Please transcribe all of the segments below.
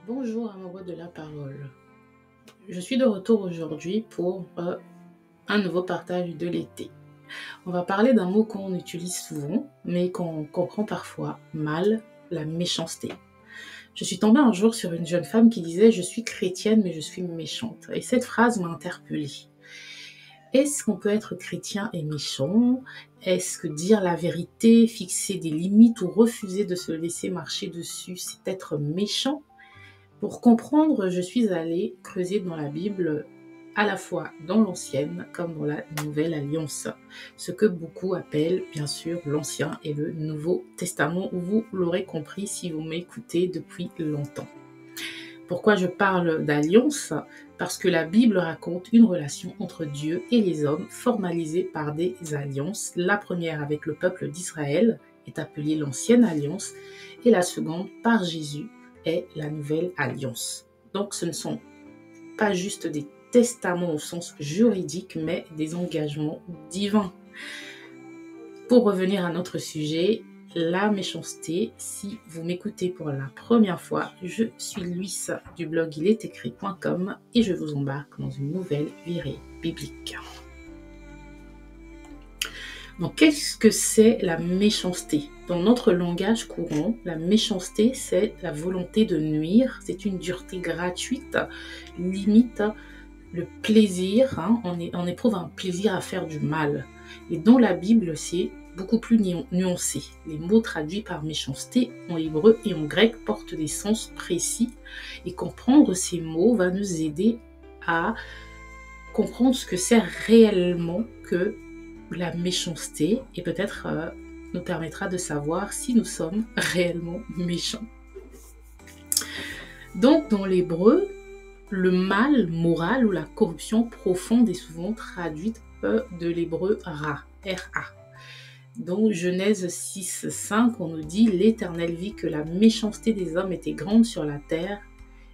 Bonjour amoureux de la parole. Je suis de retour aujourd'hui pour un nouveau partage de l'été. On va parler d'un mot qu'on utilise souvent, mais qu'on comprend parfois mal, la méchanceté. Je suis tombée un jour sur une jeune femme qui disait « Je suis chrétienne, mais je suis méchante ». Et cette phrase m'a interpellée. Est-ce qu'on peut être chrétien et méchant? Est-ce que dire la vérité, fixer des limites ou refuser de se laisser marcher dessus, c'est être méchant? Pour comprendre, je suis allée creuser dans la Bible, à la fois dans l'Ancienne comme dans la Nouvelle Alliance, ce que beaucoup appellent bien sûr l'Ancien et le Nouveau Testament, vous l'aurez compris si vous m'écoutez depuis longtemps. Pourquoi je parle d'alliance? Parce que la Bible raconte une relation entre Dieu et les hommes formalisée par des alliances. La première avec le peuple d'Israël est appelée l'Ancienne Alliance et la seconde par Jésus est la Nouvelle Alliance. Donc ce ne sont pas juste des testaments au sens juridique, mais des engagements divins. Pour revenir à notre sujet, la méchanceté, si vous m'écoutez pour la première fois, je suis Luis du blog iletécrit.com et je vous embarque dans une nouvelle virée biblique. Donc, qu'est-ce que c'est la méchanceté? Dans notre langage courant, la méchanceté, c'est la volonté de nuire, c'est une dureté gratuite, limite le plaisir, on éprouve un plaisir à faire du mal. Et dans la Bible, c'est beaucoup plus nuancé. Les mots traduits par méchanceté en hébreu et en grec portent des sens précis et comprendre ces mots va nous aider à comprendre ce que c'est réellement que la méchanceté et peut-être nous permettra de savoir si nous sommes réellement méchants. Donc dans l'hébreu, le mal moral ou la corruption profonde est souvent traduite de l'hébreu ra, R-A. Dans Genèse 6, 5, on nous dit « L'Éternel vit que la méchanceté des hommes était grande sur la terre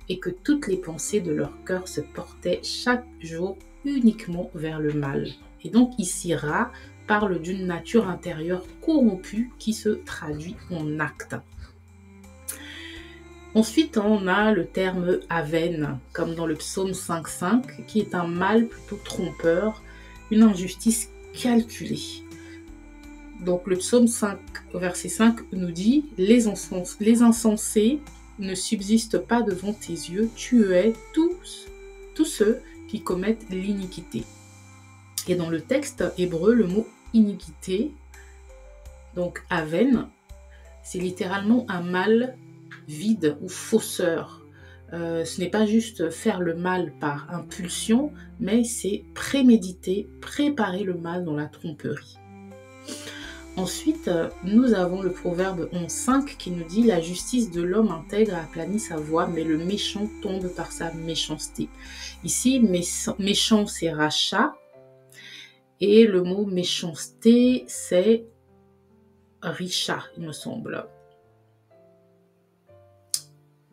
et que toutes les pensées de leur cœur se portaient chaque jour uniquement vers le mal. » Et donc ici, Ra parle d'une nature intérieure corrompue qui se traduit en acte. Ensuite, on a le terme aven, comme dans le psaume 5.5, qui est un mal plutôt trompeur, une injustice calculée. Donc le psaume 5, verset 5 nous dit « Les insensés ne subsistent pas devant tes yeux, tu hais tous ceux qui commettent l'iniquité. » Et dans le texte hébreu, le mot iniquité, donc aven, c'est littéralement un mal vide ou fausseur. Ce n'est pas juste faire le mal par impulsion, mais c'est préméditer, préparer le mal dans la tromperie. Ensuite, nous avons le proverbe 11.5 qui nous dit « La justice de l'homme intègre aplanit sa voie, mais le méchant tombe par sa méchanceté. » Ici, méchant, c'est rachat. Et le mot méchanceté, c'est richa, il me semble.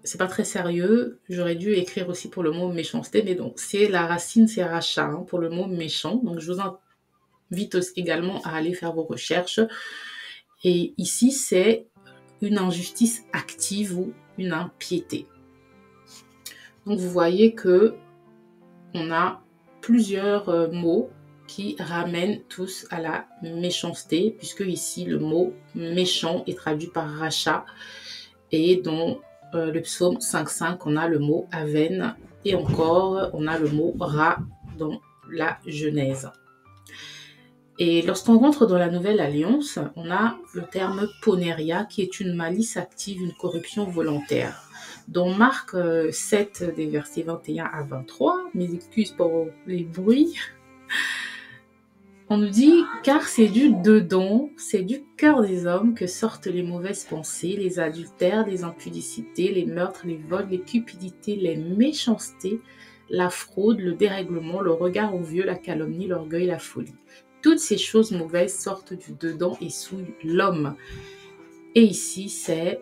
C'est pas très sérieux, j'aurais dû écrire aussi pour le mot méchanceté, mais donc c'est la racine, c'est rachat pour le mot méchant. Donc je vous invite également à aller faire vos recherches. Et ici, c'est une injustice active ou une impiété. Donc vous voyez que on a plusieurs mots qui ramènent tous à la méchanceté, puisque ici le mot méchant est traduit par rachat, et dans le psaume 5.5, on a le mot aven, et encore on a le mot ra dans la Genèse. Et lorsqu'on rentre dans la Nouvelle Alliance, on a le terme poneria, qui est une malice active, une corruption volontaire. Dans Marc 7, des versets 21 à 23, mes excuses pour les bruits, on nous dit « Car c'est du dedans, c'est du cœur des hommes que sortent les mauvaises pensées, les adultères, les impudicités, les meurtres, les vols, les cupidités, les méchancetés, la fraude, le dérèglement, le regard envieux, la calomnie, l'orgueil, la folie. Toutes ces choses mauvaises sortent du dedans et souillent l'homme. » Et ici, c'est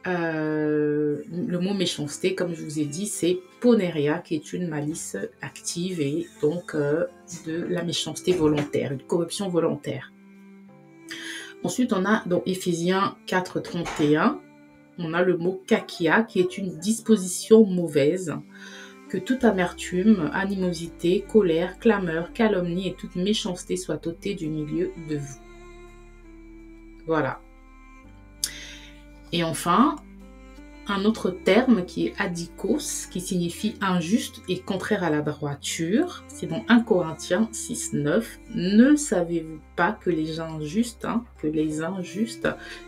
le mot méchanceté, comme je vous ai dit, c'est poneria, qui est une malice active et donc de la méchanceté volontaire, une corruption volontaire. Ensuite, on a dans Éphésiens 4.31, on a le mot kakia qui est une disposition mauvaise, que toute amertume, animosité, colère, clameur, calomnie et toute méchanceté soient ôtées du milieu de vous. Voilà. Et enfin, un autre terme qui est adikos, qui signifie injuste et contraire à la droiture. C'est dans 1 Corinthiens 6, 9. Ne savez-vous pas que les injustes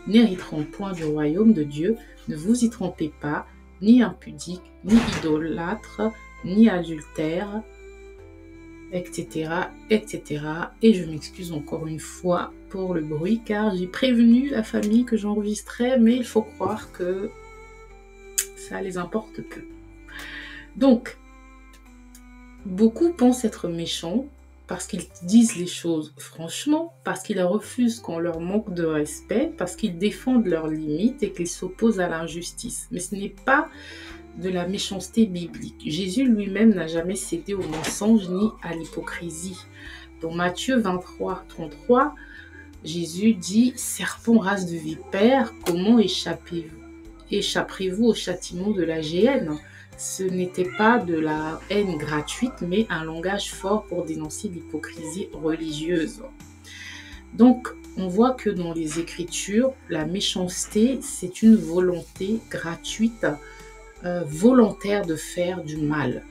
n'hériteront point du royaume de Dieu? Ne vous y trompez pas, ni impudique, ni idolâtre, ni adultère, etc., etc. Et je m'excuse encore une fois pour le bruit, car j'ai prévenu la famille que j'enregistrais, mais il faut croire que ça les importe peu. Donc, beaucoup pensent être méchants parce qu'ils disent les choses franchement, parce qu'ils refusent qu'on leur manque de respect, parce qu'ils défendent leurs limites et qu'ils s'opposent à l'injustice. Mais ce n'est pas de la méchanceté biblique. Jésus lui-même n'a jamais cédé au mensonge ni à l'hypocrisie. Dans Matthieu 23, 33, Jésus dit « Serpent, race de vipère, comment échapperez-vous au châtiment de la géhenne ?» Ce n'était pas de la haine gratuite, mais un langage fort pour dénoncer l'hypocrisie religieuse. Donc, on voit que dans les Écritures, la méchanceté, c'est une volonté gratuite, volontaire de faire du mal.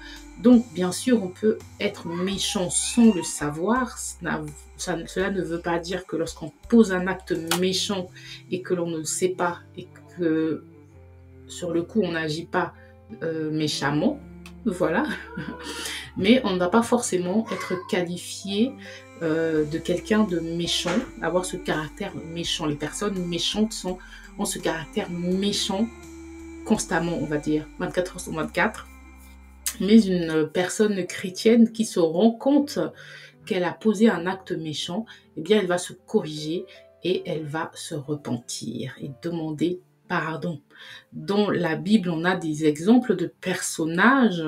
Donc, bien sûr, on peut être méchant sans le savoir. Cela ne veut pas dire que lorsqu'on pose un acte méchant et que l'on ne le sait pas et que sur le coup, on n'agit pas méchamment, voilà. Mais on ne va pas forcément être qualifié de quelqu'un de méchant, avoir ce caractère méchant. Les personnes méchantes ont ce caractère méchant constamment, on va dire, 24 heures sur 24. Mais une personne chrétienne qui se rend compte qu'elle a posé un acte méchant, eh bien, elle va se corriger et elle va se repentir et demander pardon. Dans la Bible, on a des exemples de personnages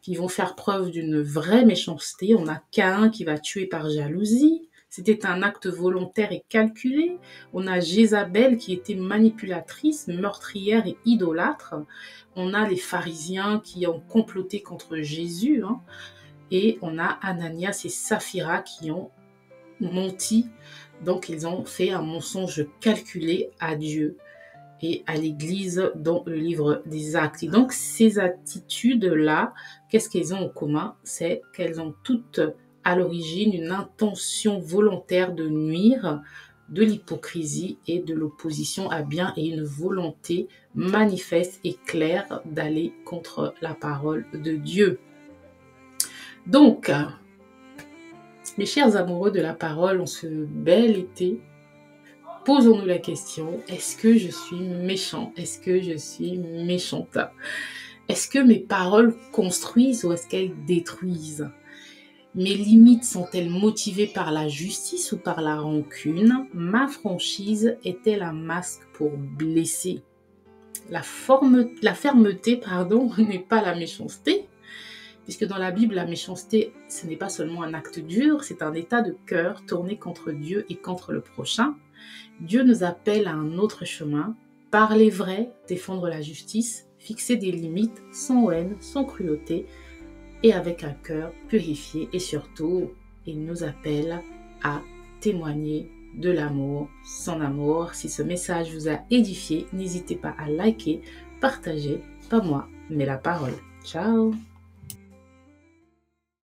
qui vont faire preuve d'une vraie méchanceté. On a Caïn qui va tuer par jalousie. C'était un acte volontaire et calculé. On a Jézabel qui était manipulatrice, meurtrière et idolâtre. On a les pharisiens qui ont comploté contre Jésus. Et on a Ananias et Saphira qui ont menti. Donc, ils ont fait un mensonge calculé à Dieu et à l'Église dans le livre des Actes. Et donc, ces attitudes-là, qu'est-ce qu'elles ont en commun? C'est qu'elles ont toutes à l'origine une intention volontaire de nuire, de l'hypocrisie et de l'opposition à bien et une volonté manifeste et claire d'aller contre la parole de Dieu. Donc, mes chers amoureux de la parole, en ce bel été, posons-nous la question, est-ce que je suis méchant? Est-ce que je suis méchante? Est-ce que mes paroles construisent ou est-ce qu'elles détruisent? Mes limites sont-elles motivées par la justice ou par la rancune? Ma franchise est-elle un masque pour blesser? La fermeté, n'est pas la méchanceté, puisque dans la Bible, la méchanceté, ce n'est pas seulement un acte dur, c'est un état de cœur tourné contre Dieu et contre le prochain. Dieu nous appelle à un autre chemin, parler vrai, défendre la justice, fixer des limites sans haine, sans cruauté et avec un cœur purifié. Et surtout, il nous appelle à témoigner de l'amour, son amour. Si ce message vous a édifié, n'hésitez pas à liker, partager, pas moi, mais la parole. Ciao!